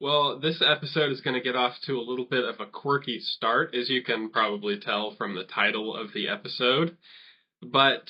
Well, this episode is going to get off to a little bit of a quirky start, as you can probably tell from the title of the episode. But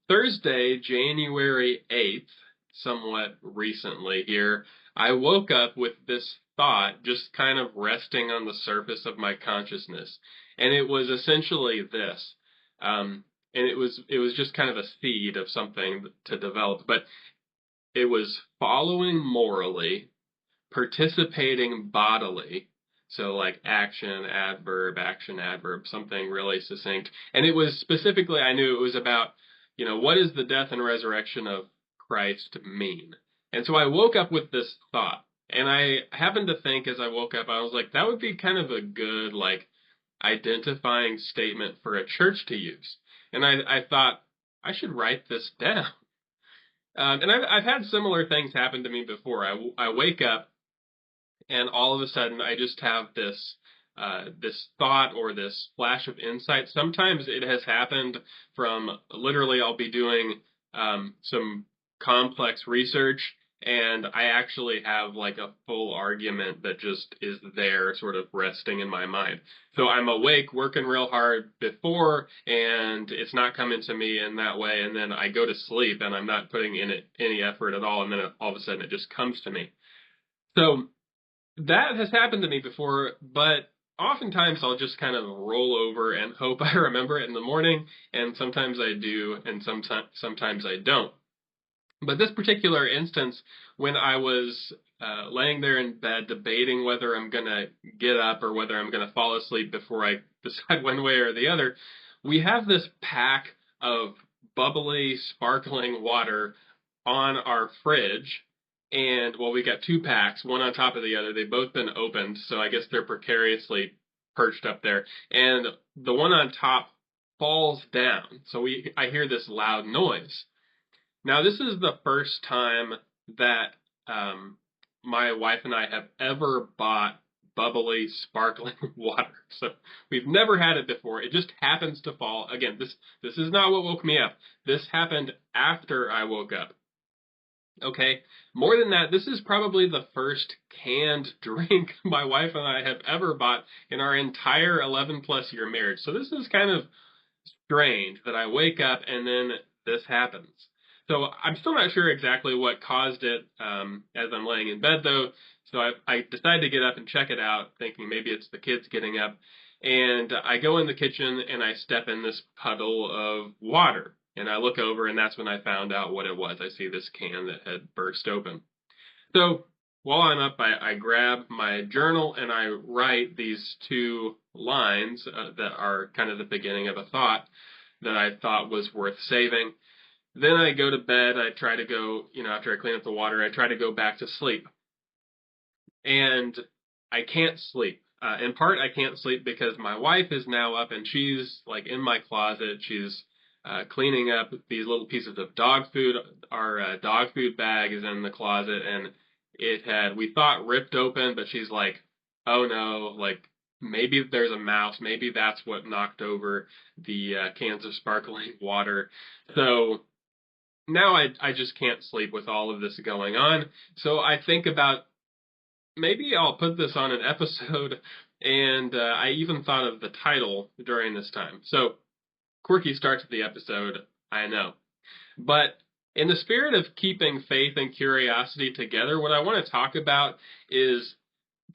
Thursday, January 8th, somewhat recently here, I woke up with this thought just kind of resting on the surface of my consciousness. And it was essentially this. And it was just kind of a seed of something to develop. But it was following morally, participating bodily. So like action, adverb, something really succinct. And it was specifically, I knew it was about, what does the death and resurrection of Christ mean? And so I woke up with this thought. And I happened to think as I woke up, I was like, that would be kind of a good, like, identifying statement for a church to use. And I thought, I should write this down. And I've had similar things happen to me before. I wake up and all of a sudden I just have this thought or this flash of insight. Sometimes it has happened from literally I'll be doing some complex research and I actually have like a full argument that just is there sort of resting in my mind. So I'm awake, working real hard before, and it's not coming to me in that way. And then I go to sleep and I'm not putting in it any effort at all. And then all of a sudden it just comes to me. So that has happened to me before, but oftentimes I'll just kind of roll over and hope I remember it in the morning, and sometimes I do, and sometimes I don't. But this particular instance, when I was laying there in bed debating whether I'm going to get up or whether I'm going to fall asleep before I decide one way or the other, we have this pack of bubbly, sparkling water on our fridge. And, well, we got two packs, one on top of the other. They've both been opened, so I guess they're precariously perched up there. And the one on top falls down. So I hear this loud noise. Now, this is the first time that my wife and I have ever bought bubbly, sparkling water. So we've never had it before. It just happens to fall. Again, this is not what woke me up. This happened after I woke up. Okay, more than that, this is probably the first canned drink my wife and I have ever bought in our entire 11 plus year marriage. So this is kind of strange that I wake up and then this happens. So I'm still not sure exactly what caused it as I'm laying in bed, though. So I decide to get up and check it out, thinking maybe it's the kids getting up. And I go in the kitchen and I step in this puddle of water. And I look over, and that's when I found out what it was. I see this can that had burst open. So while I'm up, I grab my journal and I write these two lines that are kind of the beginning of a thought that I thought was worth saving. Then I go to bed. I try to go, after I clean up the water, I try to go back to sleep. And I can't sleep. In part, I can't sleep because my wife is now up and she's like in my closet. She's cleaning up these little pieces of dog food. Our dog food bag is in the closet, and we thought ripped open, but she's like, oh no, like maybe there's a mouse. Maybe that's what knocked over the cans of sparkling water. So now I just can't sleep with all of this going on. So I think about maybe I'll put this on an episode, and I even thought of the title during this time. So quirky start to the episode, I know. But in the spirit of keeping faith and curiosity together, what I want to talk about is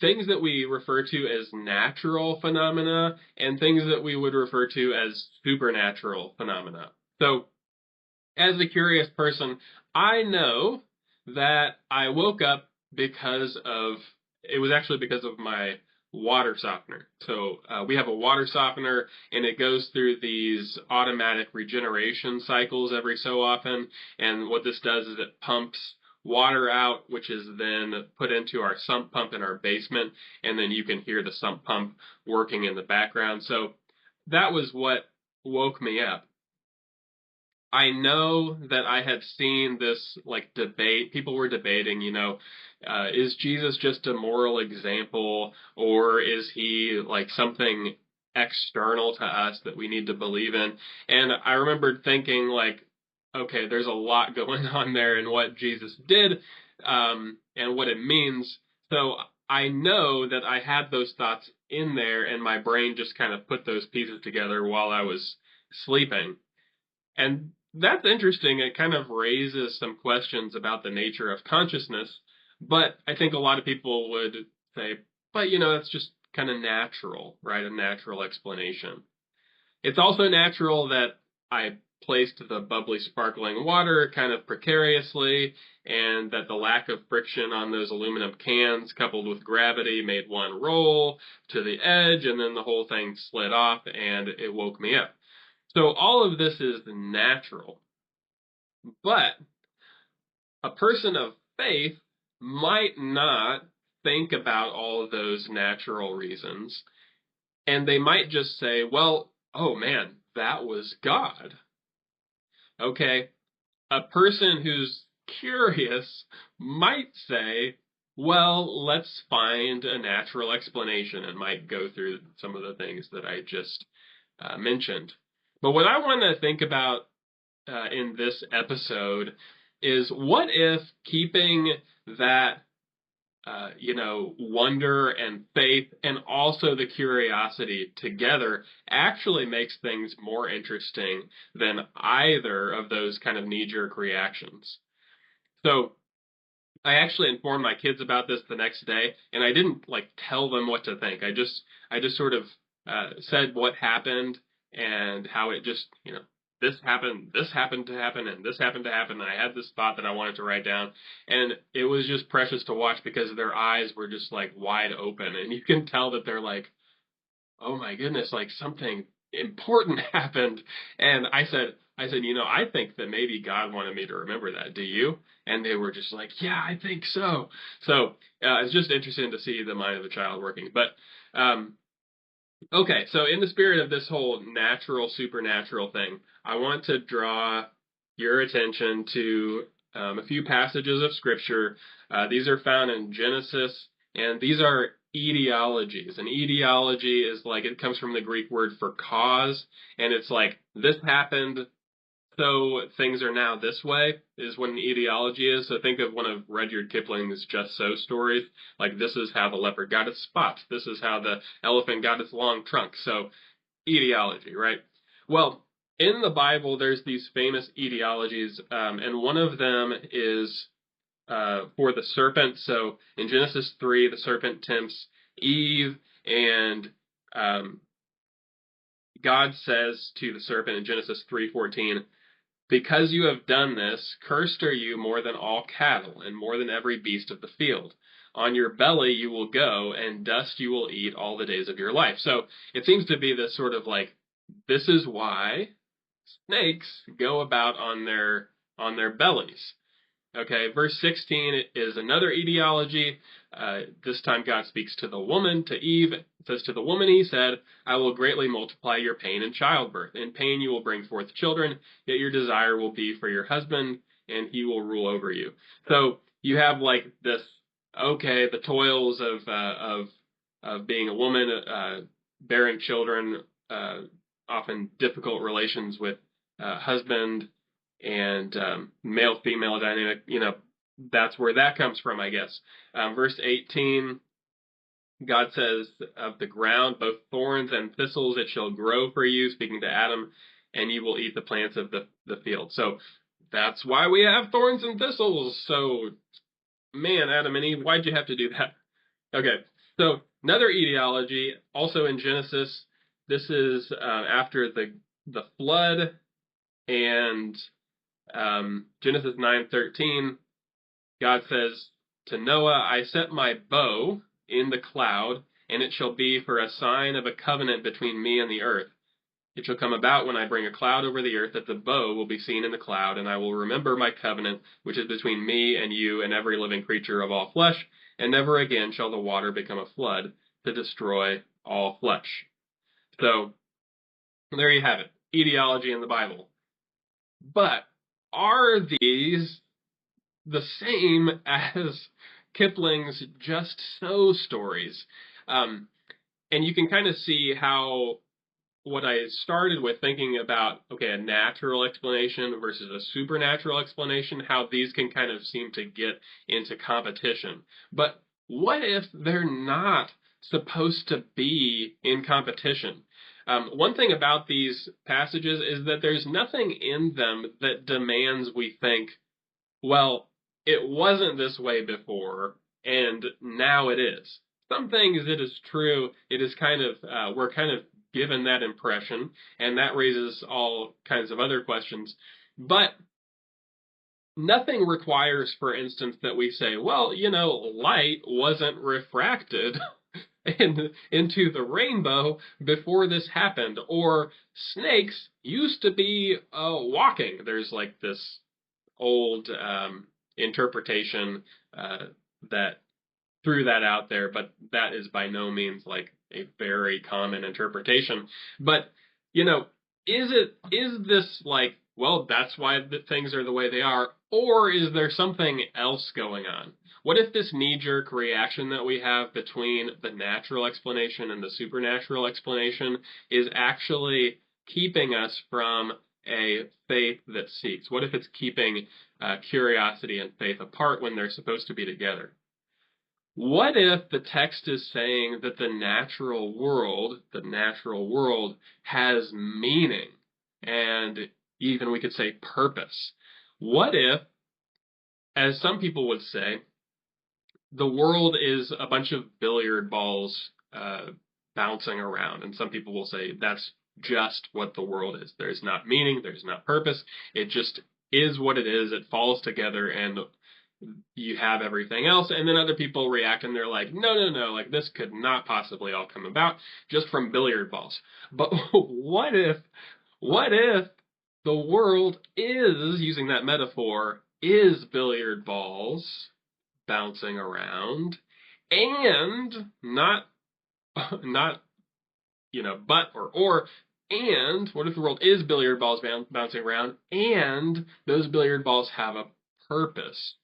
things that we refer to as natural phenomena and things that we would refer to as supernatural phenomena. So, as a curious person, I know that I woke up it was actually because of my water softener. So we have a water softener, and it goes through these automatic regeneration cycles every so often. And what this does is it pumps water out, which is then put into our sump pump in our basement, and then you can hear the sump pump working in the background. So that was what woke me up. I know that I had seen this like debate. People were debating, is Jesus just a moral example, or is he like something external to us that we need to believe in? And I remembered thinking like, okay, there's a lot going on there in what Jesus did and what it means. So I know that I had those thoughts in there, and my brain just kind of put those pieces together while I was sleeping. And that's interesting. It kind of raises some questions about the nature of consciousness. But I think a lot of people would say, but that's just kind of natural, right? A natural explanation. It's also natural that I placed the bubbly, sparkling water kind of precariously, and that the lack of friction on those aluminum cans, coupled with gravity, made one roll to the edge, and then the whole thing slid off, and it woke me up. So all of this is natural. But a person of faith might not think about all of those natural reasons, and they might just say, well, oh man, that was God. Okay, a person who's curious might say, well, let's find a natural explanation, and might go through some of the things that I just mentioned. But what I want to think about in this episode is, what if keeping that wonder and faith and also the curiosity together actually makes things more interesting than either of those kind of knee-jerk reactions. So I actually informed my kids about this the next day, and I didn't like tell them what to think. I just sort of said what happened and how it just, this happened to happen, and this happened to happen, and I had this thought that I wanted to write down, and it was just precious to watch because their eyes were just like wide open, and you can tell that they're like, oh my goodness, like something important happened. And I said, I think that maybe God wanted me to remember that. Do you? And they were just like, yeah, I think so. So it's just interesting to see the mind of a child working. But okay, so in the spirit of this whole natural, supernatural thing, I want to draw your attention to a few passages of Scripture. These are found in Genesis, and these are etiologies. An etiology is like, it comes from the Greek word for cause, and it's like, this happened, so things are now this way, is what an etiology is. So think of one of Rudyard Kipling's Just So stories. Like, this is how the leopard got its spots. This is how the elephant got its long trunk. So, etiology, right? Well, in the Bible, there's these famous etiologies, and one of them is for the serpent. So in Genesis 3, the serpent tempts Eve, and God says to the serpent in Genesis 3:14, because you have done this, cursed are you more than all cattle, and more than every beast of the field. On your belly you will go, and dust you will eat all the days of your life. So it seems to be this sort of like, this is why snakes go about on their bellies. Okay, verse 16 is another etiology. This time God speaks to the woman, to Eve. It says, to the woman he said, I will greatly multiply your pain in childbirth. In pain you will bring forth children, yet your desire will be for your husband, and he will rule over you. So you have like this, okay, the toils of being a woman, bearing children, often difficult relations with husband, and male-female dynamic, that's where that comes from, I guess. Verse 18, God says, of the ground, both thorns and thistles it shall grow for you, speaking to Adam, and you will eat the plants of the field. So that's why we have thorns and thistles. So, man, Adam and Eve, why'd you have to do that? Okay, so another etiology, also in Genesis, this is after the flood, and Genesis 9:13, God says to Noah, I set my bow in the cloud, and it shall be for a sign of a covenant between me and the earth. It shall come about when I bring a cloud over the earth that the bow will be seen in the cloud, and I will remember my covenant, which is between me and you and every living creature of all flesh, and never again shall the water become a flood to destroy all flesh. So, there you have it. Etiology in the Bible. But are these the same as Kipling's Just So stories? And you can kind of see how what I started with, thinking about, okay, a natural explanation versus a supernatural explanation, how these can kind of seem to get into competition. But what if they're not supposed to be in competition? One thing about these passages is that there's nothing in them that demands we think, well, it wasn't this way before, and now it is. Some things it is true, it is kind of, we're kind of given that impression, and that raises all kinds of other questions. But nothing requires, for instance, that we say, well, light wasn't refracted into the rainbow before this happened, or snakes used to be walking. There's like this old interpretation that threw that out there, but that is by no means like a very common interpretation. But you know, is this like, well, that's why the things are the way they are, or is there something else going on? What if this knee-jerk reaction that we have between the natural explanation and the supernatural explanation is actually keeping us from a faith that seeks? What if it's keeping curiosity and faith apart when they're supposed to be together? What if the text is saying that the natural world has meaning and even we could say purpose? What if, as some people would say, the world is a bunch of billiard balls bouncing around, and some people will say that's just what the world is. There's not meaning, there's not purpose. It just is what it is. It falls together, and you have everything else. And then other people react, and they're like, no, no, no, like this could not possibly all come about just from billiard balls. But what if the world is, using that metaphor, is billiard balls bouncing around, and not but or and what if the world is billiard balls bouncing around, and those billiard balls have a purpose?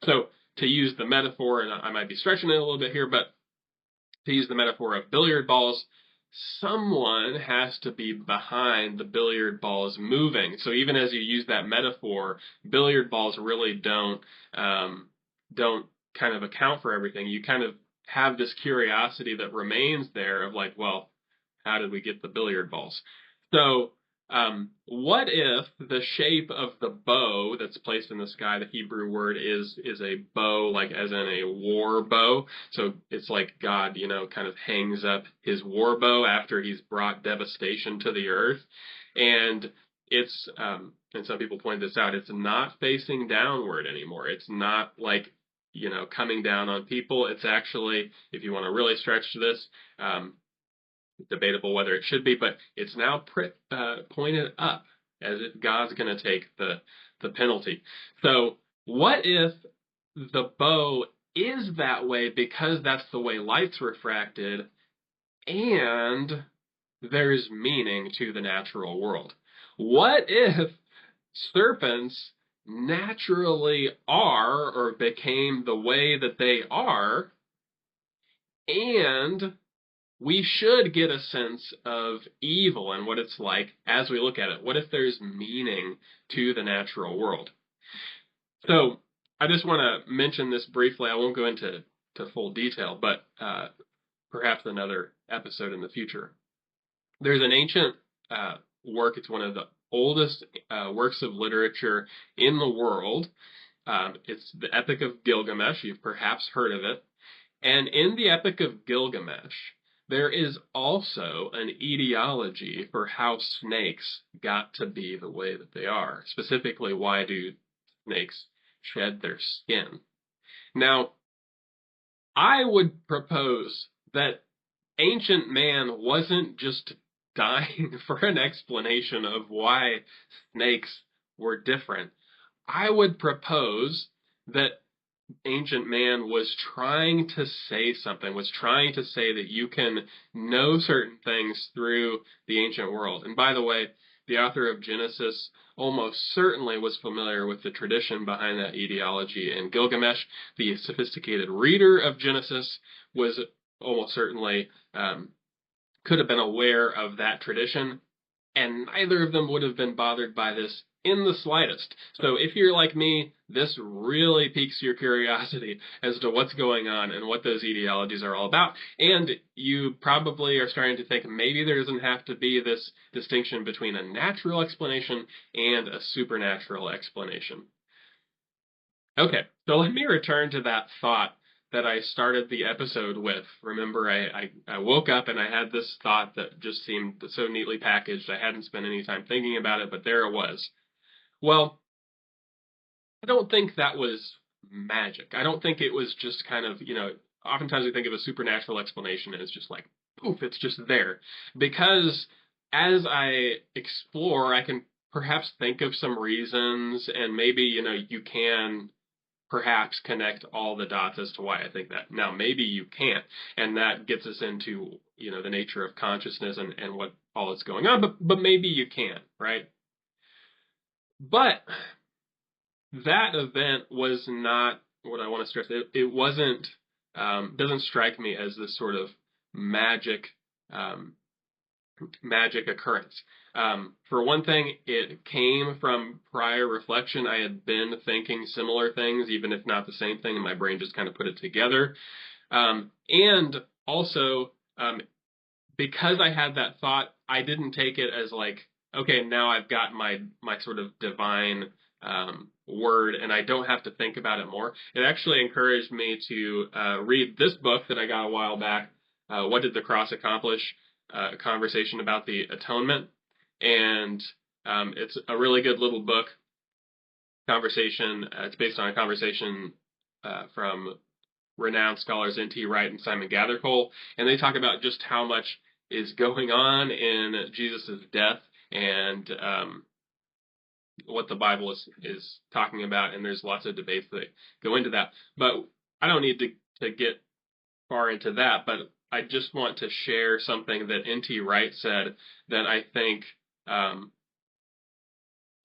So to use the metaphor, and I might be stretching it a little bit here, but to use the metaphor of billiard balls, someone has to be behind the billiard balls moving. So even as you use that metaphor, billiard balls really don't kind of account for everything. You kind of have this curiosity that remains there of like, well, how did we get the billiard balls? So what if the shape of the bow that's placed in the sky, the Hebrew word is a bow, like as in a war bow? So it's like God, kind of hangs up his war bow after he's brought devastation to the earth. And it's, and some people point this out, it's not facing downward anymore. It's not like, coming down on people. It's actually, if you want to really stretch this, debatable whether it should be, but it's now pointed up as if God's going to take the penalty. So what if the bow is that way because that's the way light's refracted, and there's meaning to the natural world? What if serpents naturally are or became the way that they are, and we should get a sense of evil and what it's like as we look at it? What if there's meaning to the natural world? So I just want to mention this briefly. I won't go into full detail, but perhaps another episode in the future. There's an ancient work. It's one of the oldest works of literature in the world. It's the Epic of Gilgamesh. You've perhaps heard of it. And in the Epic of Gilgamesh, there is also an etiology for how snakes got to be the way that they are. Specifically, why do snakes shed their skin? Now, I would propose that ancient man wasn't just dying for an explanation of why snakes were different. I would propose that ancient man was trying to say something, was trying to say that you can know certain things through the ancient world. And by the way, the author of Genesis almost certainly was familiar with the tradition behind that etiology. And Gilgamesh, the sophisticated reader of Genesis, was almost certainly could have been aware of that tradition. And neither of them would have been bothered by this in the slightest. So if you're like me, this really piques your curiosity as to what's going on and what those etiologies are all about. And you probably are starting to think maybe there doesn't have to be this distinction between a natural explanation and a supernatural explanation. Okay, so let me return to that thought that I started the episode with. Remember, I woke up and I had this thought that just seemed so neatly packaged. I hadn't spent any time thinking about it, but there it was. Well, I don't think that was magic. I don't think it was just kind of, oftentimes we think of a supernatural explanation and it's just like, poof, it's just there. Because as I explore, I can perhaps think of some reasons and maybe, you can perhaps connect all the dots as to why I think that. Now, maybe you can't, and that gets us into, the nature of consciousness and what all is going on, but maybe you can, right? But that event was not what I want to stress. It wasn't, doesn't strike me as this sort of magic, magic occurrence. For one thing, it came from prior reflection. I had been thinking similar things, even if not the same thing, and my brain just kind of put it together. And also, because I had that thought, I didn't take it as like, okay, now I've got my sort of divine word, and I don't have to think about it more. It actually encouraged me to read this book that I got a while back, What Did the Cross Accomplish? A conversation about the atonement. And it's a really good little book, conversation. It's based on a conversation from renowned scholars N.T. Wright and Simon Gathercole, and they talk about just how much is going on in Jesus' death and what the Bible is talking about, and there's lots of debates that go into that. But I don't need to get far into that, but I just want to share something that N.T. Wright said that I think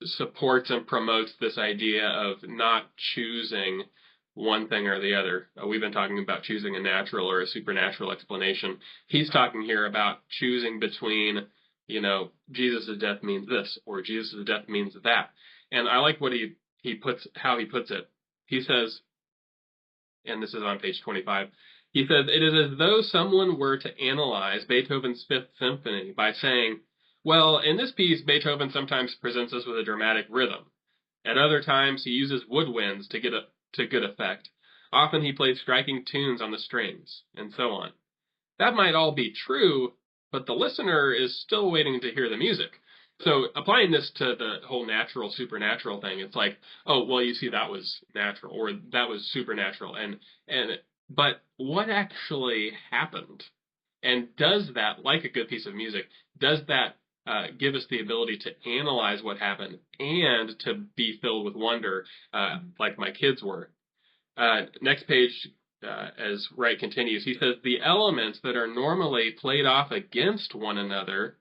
supports and promotes this idea of not choosing one thing or the other. We've been talking about choosing a natural or a supernatural explanation. He's talking here about choosing between, Jesus' death means this or Jesus' death means that. And I like what how he puts it. He says, and this is on page 25, he says, "It is as though someone were to analyze Beethoven's Fifth Symphony by saying, well, in this piece, Beethoven sometimes presents us with a dramatic rhythm. At other times, he uses woodwinds to good effect. Often he plays striking tunes on the strings, and so on. That might all be true, but the listener is still waiting to hear the music." So applying this to the whole natural, supernatural thing, it's like, oh, well, you see, that was natural, or that was supernatural, but what actually happened? And does that, like a good piece of music, does that give us the ability to analyze what happened and to be filled with wonder, like my kids were? Next page, as Wright continues, he says, "The elements that are normally played off against one another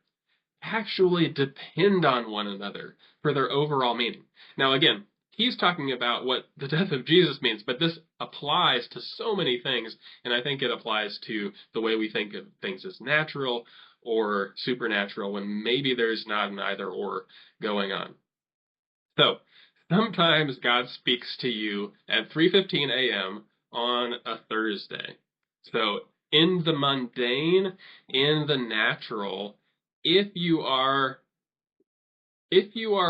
actually depend on one another for their overall meaning." Now, again, he's talking about what the death of Jesus means, but this applies to so many things, and I think it applies to the way we think of things as natural or supernatural when maybe there's not an either or going on. So, sometimes God speaks to you at 3:15 a.m. on a Thursday. So, in the mundane, in the natural, if you are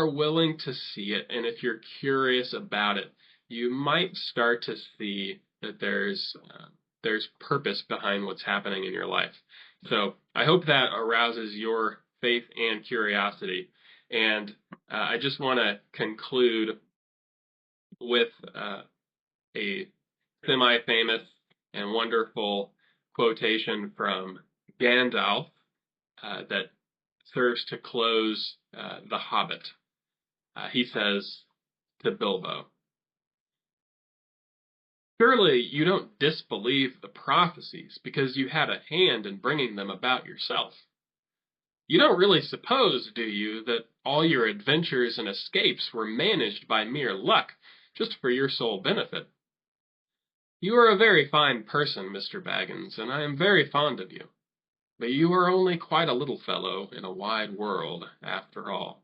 willing to see it, and if you're curious about it, you might start to see that there's purpose behind what's happening in your life. So I hope that arouses your faith and curiosity. And I just want to conclude with a semi-famous and wonderful quotation from Gandalf that serves to close The Hobbit. He says to Bilbo, "Surely you don't disbelieve the prophecies because you had a hand in bringing them about yourself. You don't really suppose, do you, that all your adventures and escapes were managed by mere luck, just for your sole benefit? You are a very fine person, Mr. Baggins, and I am very fond of you. But you are only quite a little fellow in a wide world, after all."